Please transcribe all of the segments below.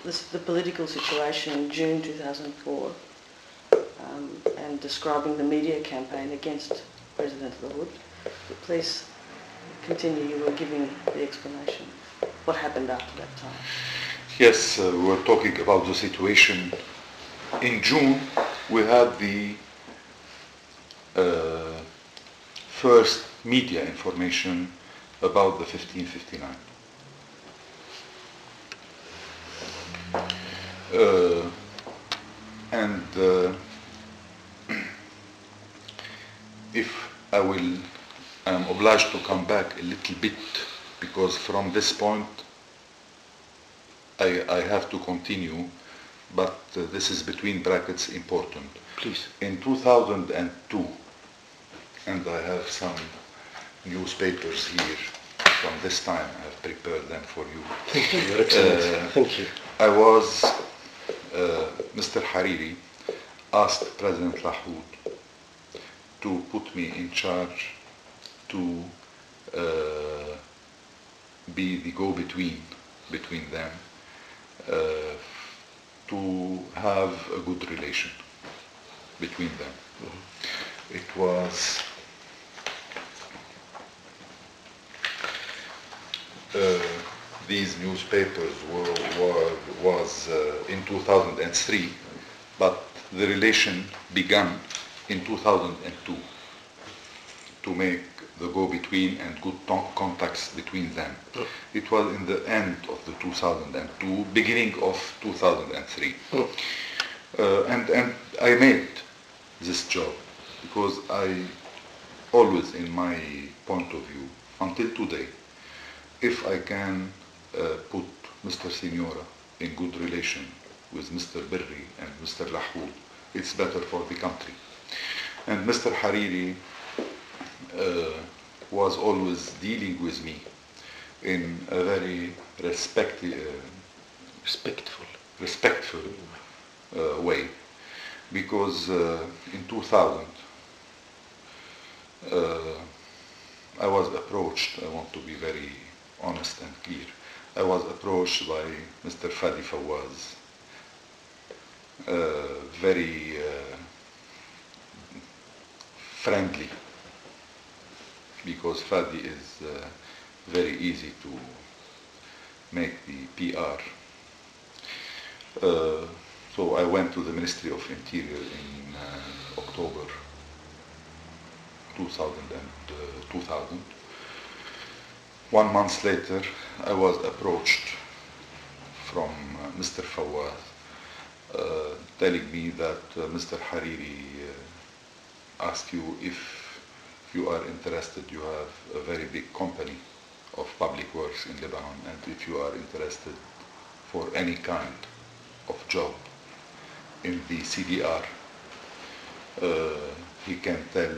the political situation in June 2004 and describing the media campaign against President Lahoud. Please continue. You were giving the explanation. What happened after that time? Yes, we were talking about the situation. In June, we had the first media information about the 1559. If I'm obliged to come back a little bit, because from this point I have to continue, but this is between brackets important. Please. In 2002, and I have some newspapers here from this time, I have prepared them for you. Thank you, Your Excellency. Thank you. I was, Mr. Hariri asked President Lahoud to put me in charge to be the go-between between them, to have a good relation between them. Mm-hmm. It was these newspapers was in 2003, but the relation began in 2002 to make the go-between and good contacts between them. Mm. It was in the end of the 2002, beginning of 2003. Mm. And I made this job because I always, in my point of view, until today, if I can put Mr. Signora in good relation with Mr. Berri and Mr. Lahoud, it's better for the country. And Mr. Hariri was always dealing with me in a very respectful way, because in 2000 I was approached, I want to be very honest and clear, I was approached by Mr. Fadi Fawaz, very friendly, because Fadi is very easy to make the PR. So I went to the Ministry of Interior in October 2000. 1 month later, I was approached from Mr. Fawaz, telling me that Mr. Hariri asked you if you are interested. You have a very big company of public works in Lebanon, and if you are interested for any kind of job in the CDR, he can tell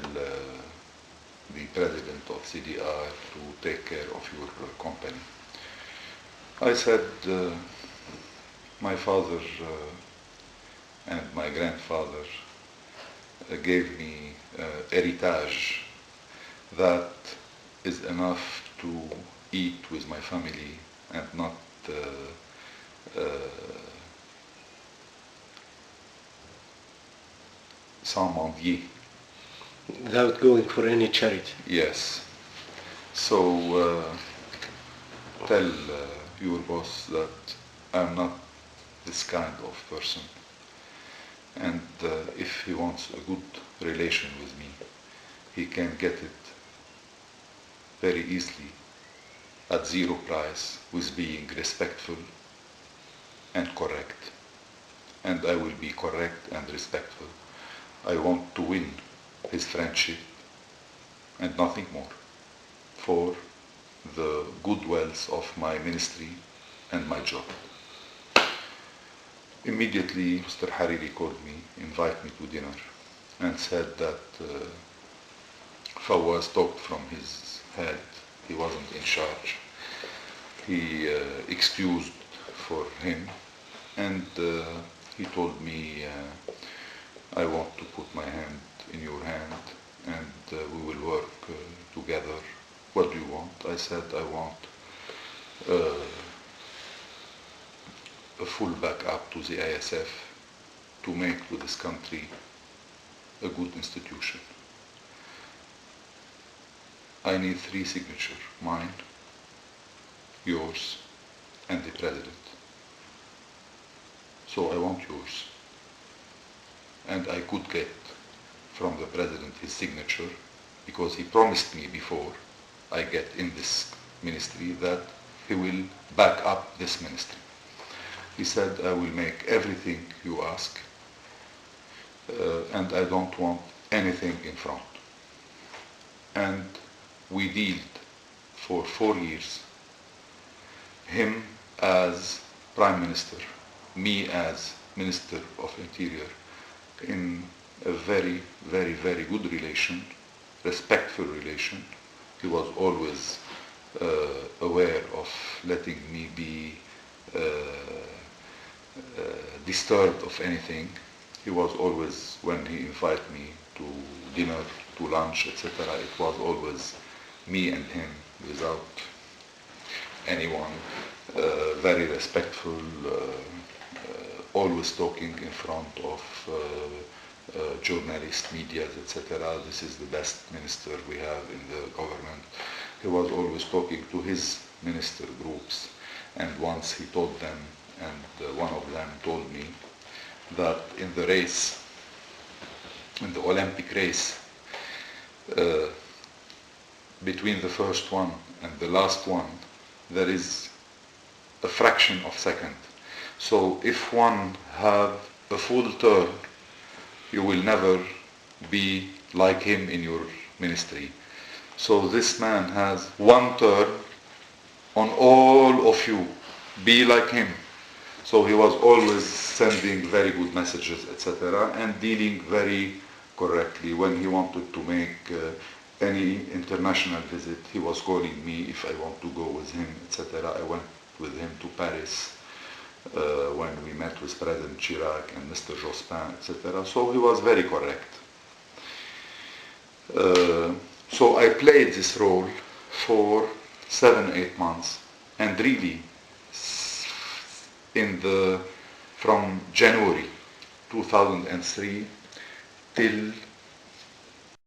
the president of CDR to take care of your company. I said, my father and my grandfather gave me heritage that is enough to eat with my family and not sans mendier. Without going for any charity. Yes. So tell your boss that I'm not this kind of person. And if he wants a good relation with me, he can get it very easily at zero price with being respectful and correct. And I will be correct and respectful. I want to win his friendship and nothing more for the goodwills of my ministry and my job. Immediately, Mr. Hariri called me, invited me to dinner, and said that Fawaz talked from his head. He wasn't in charge. He excused for him, and he told me, I want to put my hand in your hand, and we will work together. What do you want? I said, I want a full backup to the ISF to make to this country a good institution. I need 3 signatures, mine, yours, and the President. So I want yours. And I could get from the President his signature, because he promised me before I get in this ministry that he will back up this ministry. He said, I will make everything you ask, and I don't want anything in front. And we dealt for 4 years, him as Prime Minister, me as Minister of Interior, in a very, very, very good relation, respectful relation. He was always aware of letting me be disturbed of anything. He was always, when he invited me to dinner, to lunch, etc., it was always me and him without anyone, very respectful, always talking in front of journalists, media, etc. This is the best minister we have in the government. He was always talking to his minister groups, and once he told them, and one of them told me, that in the race, in the Olympic race, between the first one and the last one, there is a fraction of second. So if one have a full turn, you will never be like him in your ministry. So this man has 1 turn on all of you. Be like him. So he was always sending very good messages, etc., and dealing very correctly. When he wanted to make any international visit, he was calling me if I want to go with him, etc. I went with him to Paris when we met with President Chirac and Mr. Jospin, etc. So he was very correct. So I played this role for 7-8 months, and really from January 2003 till